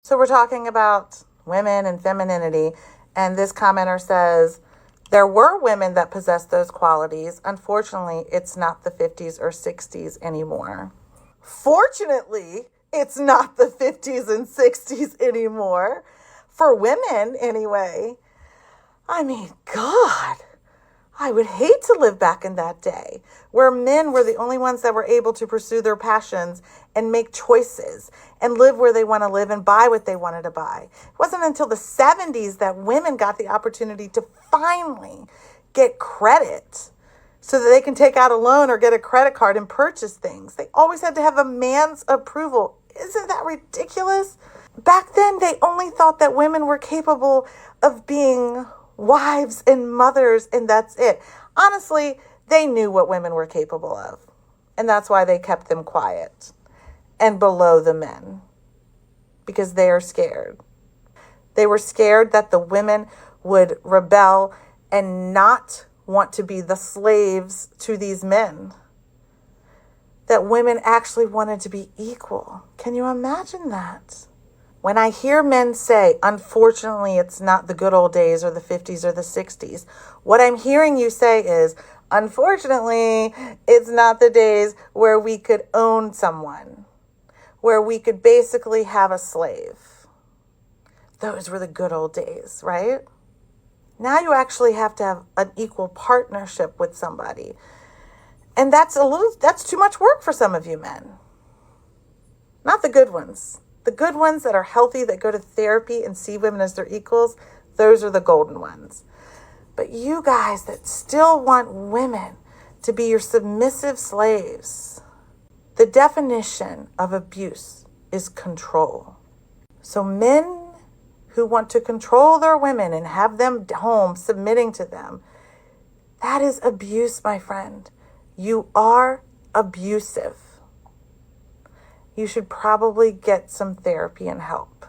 So we're talking about women and femininity, and this commenter says, there were women that possessed those qualities. Unfortunately, it's not the 50s or 60s anymore. Fortunately, it's not the 50s and 60s anymore. For women, anyway. I mean, God, I would hate to live back in that day where men were the only ones that were able to pursue their passions and make choices and live where they want to live and buy what they wanted to buy. It wasn't until the 70s that women got the opportunity to finally get credit so that they can take out a loan or get a credit card and purchase things. They always had to have a man's approval. Isn't that ridiculous? Back then, they only thought that women were capable of being wives and mothers, and that's it. Honestly, they knew what women were capable of, and that's why they kept them quiet and below the men, because they are scared. They were scared that the women would rebel and not want to be the slaves to these men, that women actually wanted to be equal. Can you imagine that? When I hear men say, unfortunately, it's not the good old days or the 50s or the 60s, what I'm hearing you say is, unfortunately, it's not the days where we could own someone, where we could basically have a slave. Those were the good old days, right? Now you actually have to have an equal partnership with somebody. And that's too much work for some of you men. Not the good ones. The good ones that are healthy, that go to therapy and see women as their equals, those are the golden ones. But you guys that still want women to be your submissive slaves, the definition of abuse is control. So men who want to control their women and have them home submitting to them, that is abuse, my friend. You are abusive. You should probably get some therapy and help.